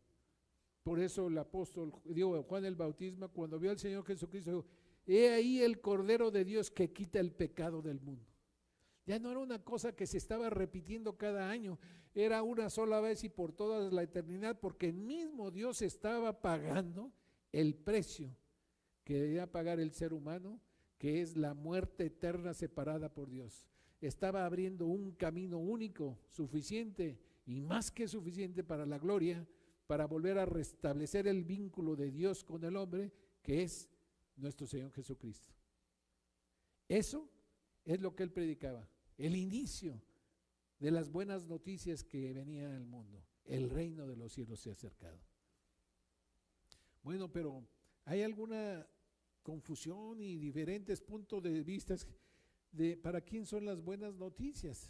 Por eso el apóstol, Juan el Bautista, cuando vio al Señor Jesucristo, dijo: he ahí el Cordero de Dios que quita el pecado del mundo. Ya no era una cosa que se estaba repitiendo cada año, era una sola vez y por toda la eternidad, porque el mismo Dios estaba pagando el precio que debía pagar el ser humano, que es la muerte eterna separada por Dios. Estaba abriendo un camino único, suficiente y más que suficiente para la gloria, para volver a restablecer el vínculo de Dios con el hombre, que es nuestro Señor Jesucristo. Eso es lo que él predicaba, el inicio de las buenas noticias que venían al mundo. El reino de los cielos se ha acercado. Bueno, pero hay alguna confusión y diferentes puntos de vista de para quién son las buenas noticias.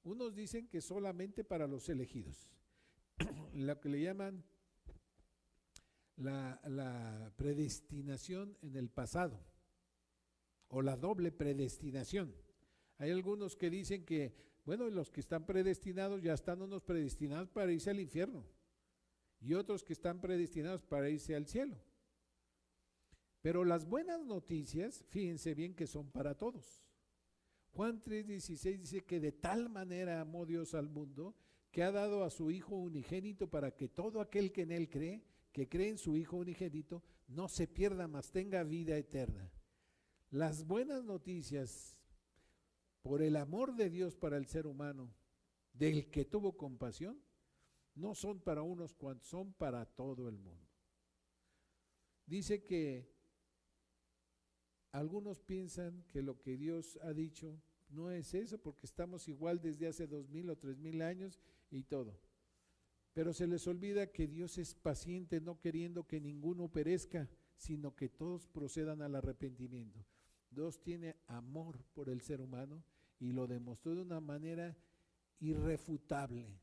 Unos dicen que solamente para los elegidos, lo que le llaman la predestinación en el pasado, o la doble predestinación. Hay algunos que dicen que, bueno, los que están predestinados ya están unos predestinados para irse al infierno, y otros que están predestinados para irse al cielo. Pero las buenas noticias, fíjense bien que son para todos. Juan 3:16 dice que de tal manera amó Dios al mundo, que ha dado a su Hijo unigénito, para que todo aquel que en él cree, que cree en su Hijo unigénito, no se pierda, mas tenga vida eterna. Las buenas noticias, por el amor de Dios para el ser humano, del que tuvo compasión, no son para unos cuantos, son para todo el mundo. Dice que algunos piensan que lo que Dios ha dicho no es eso, porque estamos igual desde hace 2000 o 3000 años y todo. Pero se les olvida que Dios es paciente, no queriendo que ninguno perezca, sino que todos procedan al arrepentimiento. Dios tiene amor por el ser humano y lo demostró de una manera irrefutable,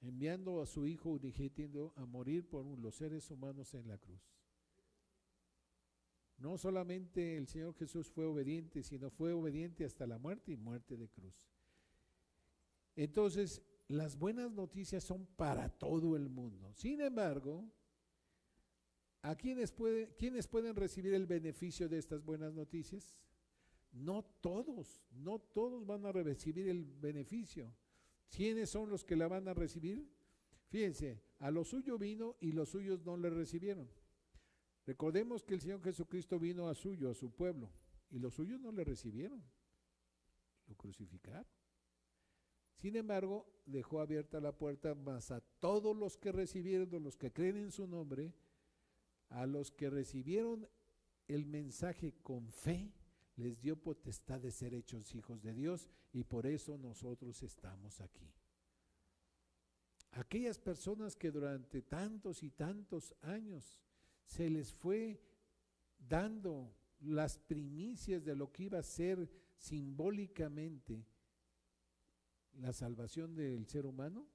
enviando a su Hijo unigénito a morir por los seres humanos en la cruz. No solamente el Señor Jesús fue obediente, sino fue obediente hasta la muerte y muerte de cruz. Entonces, las buenas noticias son para todo el mundo. Sin embargo, ¿a quiénes pueden recibir el beneficio de estas buenas noticias? No todos van a recibir el beneficio. ¿Quiénes son los que la van a recibir? Fíjense, a lo suyo vino y los suyos no le recibieron. Recordemos que el Señor Jesucristo vino a suyo, a su pueblo, y los suyos no le recibieron, lo crucificaron. Sin embargo, dejó abierta la puerta, mas a todos los que recibieron, los que creen en su nombre, a los que recibieron el mensaje con fe, les dio potestad de ser hechos hijos de Dios, y por eso nosotros estamos aquí. Aquellas personas que durante tantos y tantos años se les fue dando las primicias de lo que iba a ser simbólicamente la salvación del ser humano,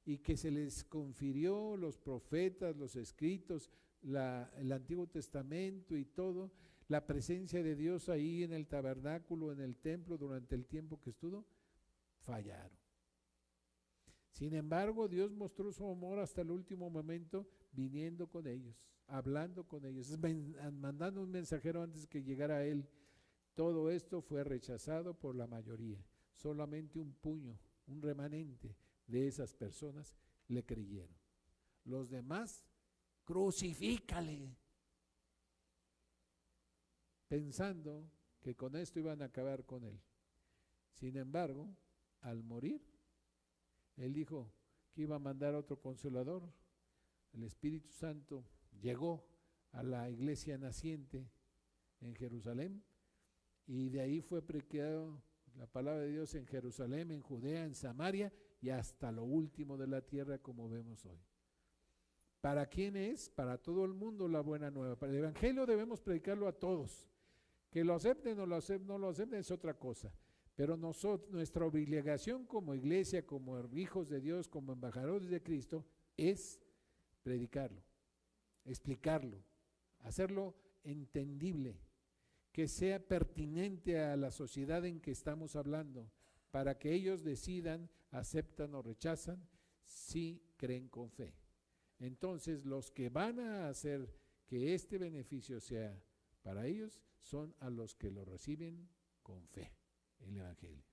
y que se les confirió los profetas, los escritos, el Antiguo Testamento y todo, la presencia de Dios ahí en el tabernáculo, en el templo, durante el tiempo que estuvo, fallaron. Sin embargo, Dios mostró su amor hasta el último momento, viniendo con ellos, hablando con ellos, mandando un mensajero antes que llegara a él. Todo esto fue rechazado por la mayoría. Solamente un puño, un remanente de esas personas le creyeron. Los demás, crucifícale, pensando que con esto iban a acabar con él. Sin embargo, al morir, él dijo que iba a mandar otro consolador. El Espíritu Santo llegó a la iglesia naciente en Jerusalén, y de ahí fue predicado la palabra de Dios en Jerusalén, en Judea, en Samaria y hasta lo último de la tierra, como vemos hoy. ¿Para quién es? Para todo el mundo la buena nueva. Para el evangelio debemos predicarlo a todos. Que lo acepten o no lo acepten es otra cosa. Pero nuestra obligación como iglesia, como hijos de Dios, como embajadores de Cristo, es predicarlo, explicarlo, hacerlo entendible, que sea pertinente a la sociedad en que estamos hablando, para que ellos decidan, aceptan o rechazan, si creen con fe. Entonces, los que van a hacer que este beneficio sea para ellos son a los que lo reciben con fe, el Evangelio.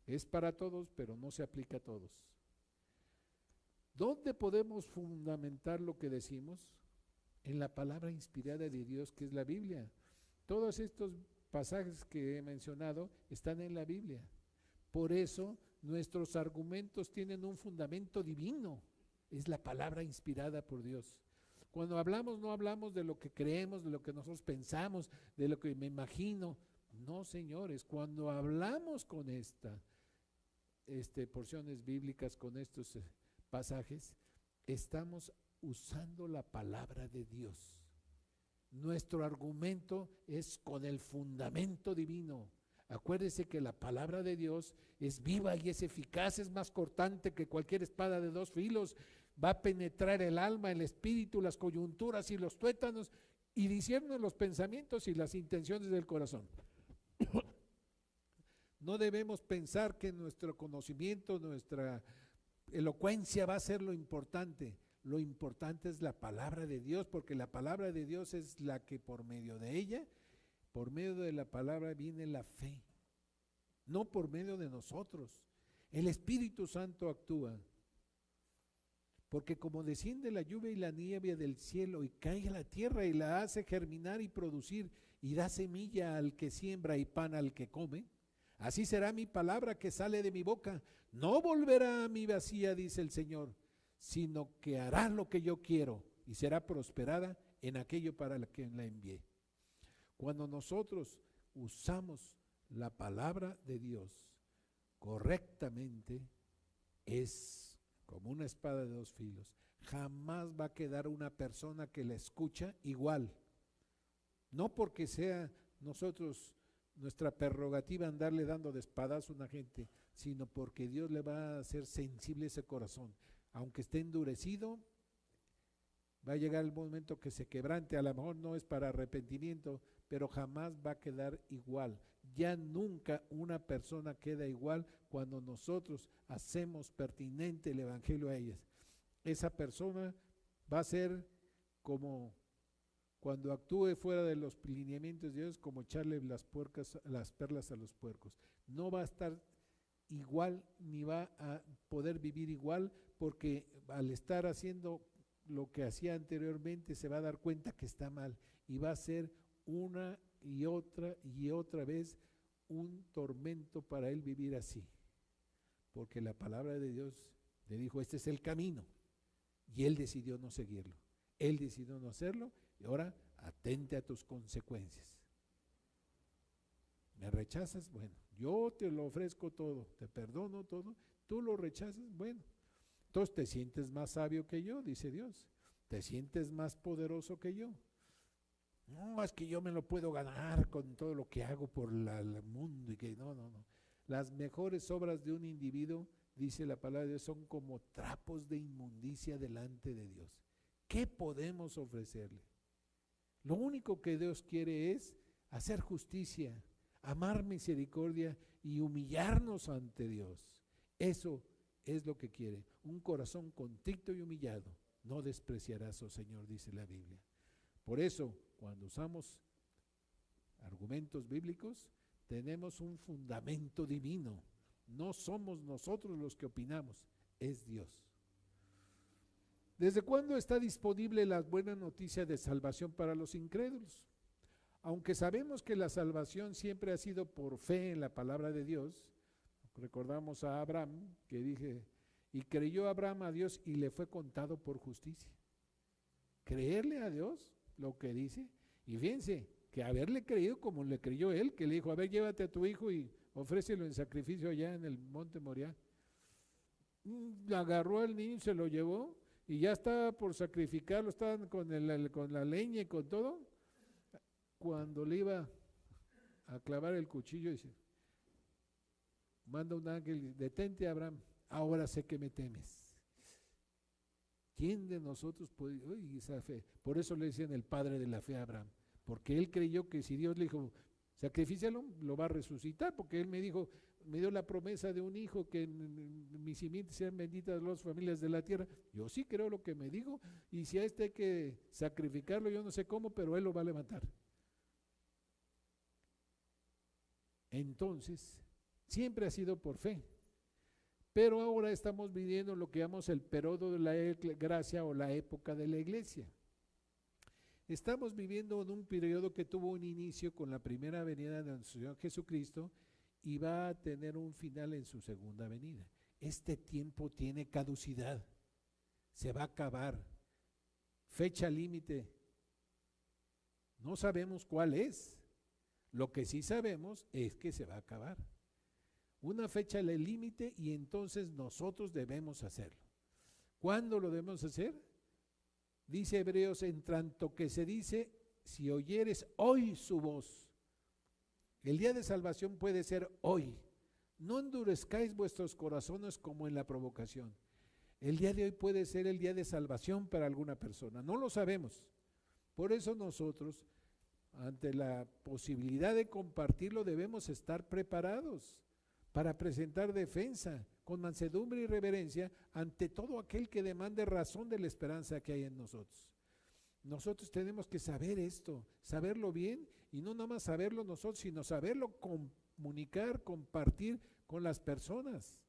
Es para todos, pero no se aplica a todos. ¿Dónde podemos fundamentar lo que decimos? En la palabra inspirada de Dios, que es la Biblia. Todos estos pasajes que he mencionado están en la Biblia. Por eso nuestros argumentos tienen un fundamento divino. Es la palabra inspirada por Dios. Cuando hablamos, no hablamos de lo que creemos, de lo que nosotros pensamos, de lo que me imagino. No, señores, cuando hablamos con estas porciones bíblicas, con estos pasajes, estamos usando la palabra de Dios. Nuestro argumento es con el fundamento divino. Acuérdese que la palabra de Dios es viva y es eficaz, es más cortante que cualquier espada de dos filos, va a penetrar el alma, el espíritu, las coyunturas y los tuétanos y discierne los pensamientos y las intenciones del corazón. No debemos pensar que nuestro conocimiento, nuestra elocuencia va a ser lo importante. Lo importante es la palabra de Dios, porque la palabra de Dios es la que por medio de ella, por medio de la palabra viene la fe, no por medio de nosotros. El Espíritu Santo actúa, porque como desciende la lluvia y la nieve del cielo y cae a la tierra y la hace germinar y producir y da semilla al que siembra y pan al que come, así será mi palabra que sale de mi boca. No volverá a mí vacía, dice el Señor, sino que hará lo que yo quiero y será prosperada en aquello para lo que la envié. Cuando nosotros usamos la palabra de Dios correctamente, es como una espada de dos filos. Jamás va a quedar una persona que la escucha igual. No porque sea nuestra prerrogativa andarle dando de espadazo a una gente, sino porque Dios le va a hacer sensible ese corazón. Aunque esté endurecido, va a llegar el momento que se quebrante. A lo mejor no es para arrepentimiento, pero jamás va a quedar igual. Ya nunca una persona queda igual cuando nosotros hacemos pertinente el Evangelio a ellas. Esa persona va a ser como cuando actúe fuera de los lineamientos de Dios, como echarle las perlas a los puercos. No va a estar igual ni va a poder vivir igual, porque al estar haciendo lo que hacía anteriormente se va a dar cuenta que está mal y va a ser una y otra vez un tormento para él vivir así, porque la palabra de Dios le dijo: este es el camino, y él decidió no seguirlo, él decidió no hacerlo, y ahora atente a tus consecuencias. ¿Me rechazas? Bueno, yo te lo ofrezco todo, te perdono todo. ¿Tú lo rechazas? Bueno, entonces te sientes más sabio que yo, dice Dios, te sientes más poderoso que yo. No, es que yo me lo puedo ganar con todo lo que hago por el mundo y que no. Las mejores obras de un individuo, dice la palabra de Dios, son como trapos de inmundicia delante de Dios. ¿Qué podemos ofrecerle? Lo único que Dios quiere es hacer justicia, amar misericordia y humillarnos ante Dios. Eso es lo que quiere, un corazón contrito y humillado. No despreciarás, oh Señor, dice la Biblia. Por eso, cuando usamos argumentos bíblicos, tenemos un fundamento divino. No somos nosotros los que opinamos, es Dios. ¿Desde cuándo está disponible la buena noticia de salvación para los incrédulos? Aunque sabemos que la salvación siempre ha sido por fe en la palabra de Dios, recordamos a Abraham que dije, y creyó Abraham a Dios y le fue contado por justicia. Creerle a Dios lo que dice, y fíjense que haberle creído como le creyó él, que le dijo: a ver, llévate a tu hijo y ofrécelo en sacrificio allá en el monte Moriah. Agarró al niño, se lo llevó y ya estaba por sacrificarlo, estaban con la leña y con todo. Cuando le iba a clavar el cuchillo, dice, manda un ángel: detente, Abraham, ahora sé que me temes. ¿Quién de nosotros puede? Uy, esa fe. Por eso le decían el padre de la fe a Abraham, porque él creyó que si Dios le dijo, sacrifícialo, lo va a resucitar, porque él me dijo, me dio la promesa de un hijo, que en mis simientes sean benditas las familias de la tierra. Yo sí creo lo que me dijo, y si a este hay que sacrificarlo, yo no sé cómo, pero él lo va a levantar. Entonces, siempre ha sido por fe. Pero ahora estamos viviendo lo que llamamos el periodo de la gracia o la época de la iglesia. Estamos viviendo en un periodo que tuvo un inicio con la primera venida de nuestro Señor Jesucristo y va a tener un final en su segunda venida. Este tiempo tiene caducidad, se va a acabar. Fecha límite, no sabemos cuál es. Lo que sí sabemos es que se va a acabar. Una fecha límite, y entonces nosotros debemos hacerlo. ¿Cuándo lo debemos hacer? Dice Hebreos, en tanto que se dice, si oyeres hoy su voz. El día de salvación puede ser hoy. No endurezcáis vuestros corazones como en la provocación. El día de hoy puede ser el día de salvación para alguna persona, no lo sabemos. Por eso nosotros, ante la posibilidad de compartirlo, debemos estar preparados para presentar defensa con mansedumbre y reverencia ante todo aquel que demande razón de la esperanza que hay en nosotros. Nosotros tenemos que saber esto, saberlo bien, y no nada más saberlo nosotros, sino saberlo comunicar, compartir con las personas.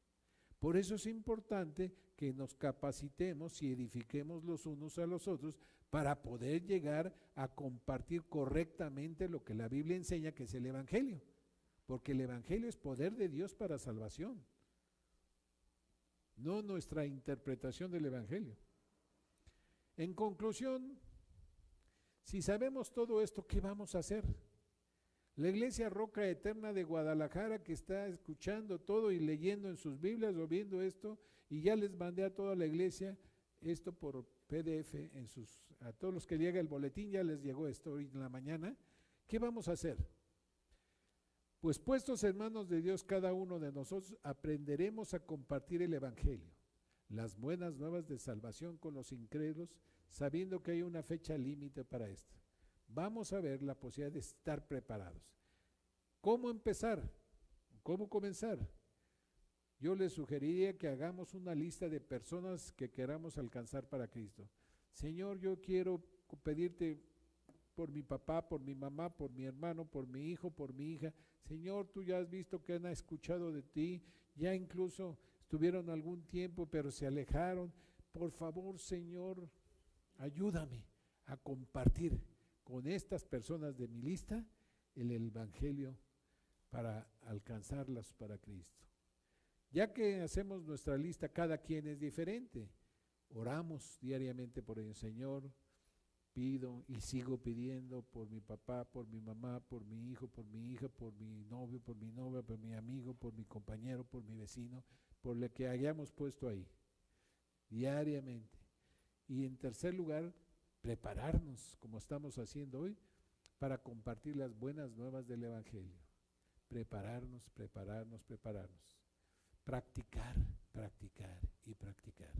Por eso es importante que nos capacitemos y edifiquemos los unos a los otros para poder llegar a compartir correctamente lo que la Biblia enseña, que es el Evangelio. Porque el Evangelio es poder de Dios para salvación, no nuestra interpretación del Evangelio. En conclusión, si sabemos todo esto, ¿qué vamos a hacer? La Iglesia Roca Eterna de Guadalajara, que está escuchando todo y leyendo en sus Biblias o viendo esto, y ya les mandé a toda la iglesia esto por PDF, a todos los que llega el boletín, ya les llegó esto hoy en la mañana. ¿Qué vamos a hacer? Pues puestos en manos de Dios cada uno de nosotros, aprenderemos a compartir el Evangelio, las buenas nuevas de salvación con los incrédulos, sabiendo que hay una fecha límite para esto. Vamos a ver la posibilidad de estar preparados. ¿Cómo empezar? ¿Cómo comenzar? Yo les sugeriría que hagamos una lista de personas que queramos alcanzar para Cristo. Señor, yo quiero pedirte por mi papá, por mi mamá, por mi hermano, por mi hijo, por mi hija. Señor, tú ya has visto que han escuchado de ti, ya incluso estuvieron algún tiempo, pero se alejaron. Por favor, Señor, ayúdame a compartir con estas personas de mi lista el Evangelio para alcanzarlas para Cristo. Ya que hacemos nuestra lista, cada quien es diferente. Oramos diariamente por el Señor. Pido y sigo pidiendo por mi papá, por mi mamá, por mi hijo, por mi hija, por mi novio, por mi novia, por mi amigo, por mi compañero, por mi vecino, por lo que hayamos puesto ahí, diariamente. Y en tercer lugar, prepararnos, como estamos haciendo hoy, para compartir las buenas nuevas del Evangelio. Prepararnos, prepararnos, prepararnos. Practicar, practicar y practicar.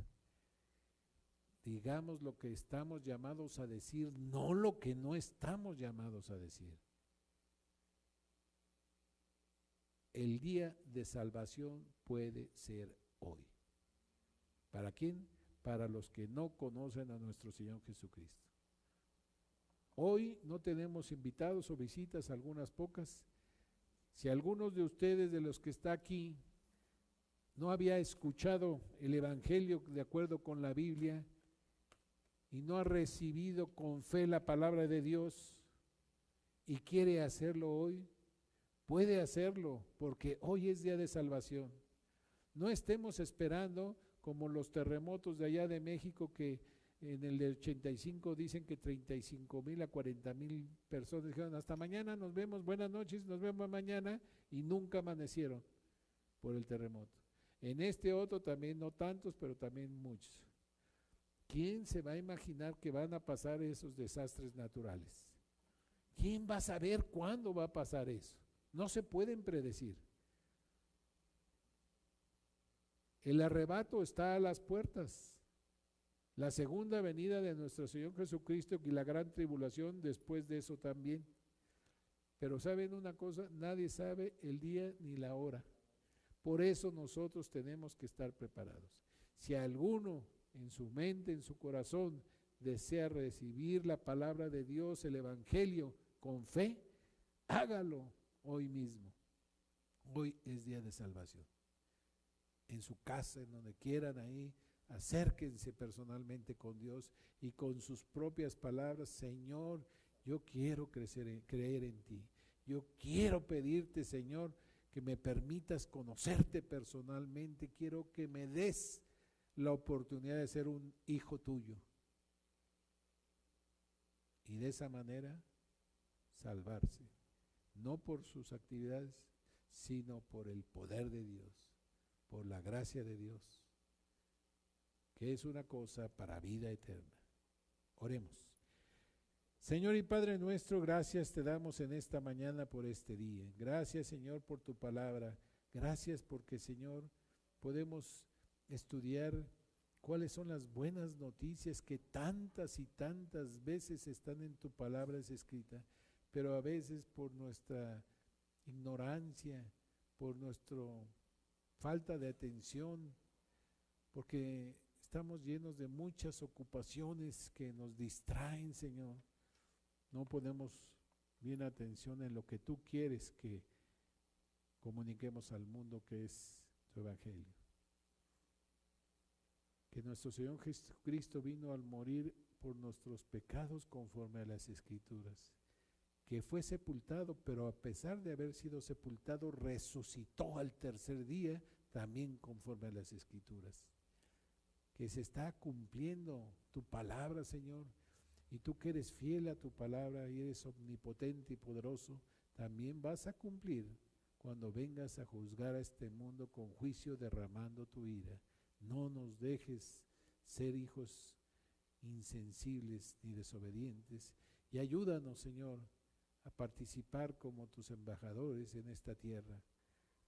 Digamos lo que estamos llamados a decir, no lo que no estamos llamados a decir. El día de salvación puede ser hoy. ¿Para quién? Para los que no conocen a nuestro Señor Jesucristo. Hoy no tenemos invitados o visitas, algunas pocas. Si algunos de ustedes, de los que está aquí, no había escuchado el Evangelio de acuerdo con la Biblia, y no ha recibido con fe la palabra de Dios y quiere hacerlo hoy, puede hacerlo, porque hoy es día de salvación. No estemos esperando como los terremotos de allá de México, que en el de 85 dicen que 35,000 a 40,000 personas dijeron hasta mañana, nos vemos, buenas noches, nos vemos mañana, y nunca amanecieron por el terremoto. En este otro también no tantos, pero también muchos. ¿Quién se va a imaginar que van a pasar esos desastres naturales? ¿Quién va a saber cuándo va a pasar eso? No se pueden predecir. El arrebato está a las puertas. La segunda venida de nuestro Señor Jesucristo y la gran tribulación después de eso también. Pero ¿saben una cosa? Nadie sabe el día ni la hora. Por eso nosotros tenemos que estar preparados. Si alguno en su mente, en su corazón, desea recibir la palabra de Dios, el Evangelio, con fe, hágalo hoy mismo. Hoy es día de salvación. En su casa, en donde quieran ahí, acérquense personalmente con Dios y con sus propias palabras: Señor, yo quiero creer en ti. Yo quiero pedirte, Señor, que me permitas conocerte personalmente. Quiero que me des la oportunidad de ser un hijo tuyo. Y de esa manera salvarse, no por sus actividades, sino por el poder de Dios, por la gracia de Dios, que es una cosa para vida eterna. Oremos. Señor y Padre nuestro, gracias te damos en esta mañana por este día. Gracias, Señor, por tu palabra. Gracias porque, Señor, podemos estudiar cuáles son las buenas noticias que tantas y tantas veces están en tu palabra escrita, pero a veces por nuestra ignorancia, por nuestra falta de atención, porque estamos llenos de muchas ocupaciones que nos distraen, Señor. No ponemos bien atención en lo que tú quieres que comuniquemos al mundo, que es tu Evangelio. Que nuestro Señor Jesucristo vino al morir por nuestros pecados conforme a las Escrituras, que fue sepultado, pero a pesar de haber sido sepultado, resucitó al tercer día, también conforme a las Escrituras. Que se está cumpliendo tu palabra, Señor, y tú que eres fiel a tu palabra y eres omnipotente y poderoso, también vas a cumplir cuando vengas a juzgar a este mundo con juicio, derramando tu ira. No nos dejes ser hijos insensibles ni desobedientes, y ayúdanos, Señor, a participar como tus embajadores en esta tierra,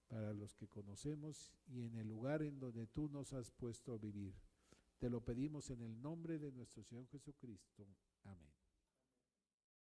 para los que conocemos y en el lugar en donde tú nos has puesto a vivir. Te lo pedimos en el nombre de nuestro Señor Jesucristo. Amén.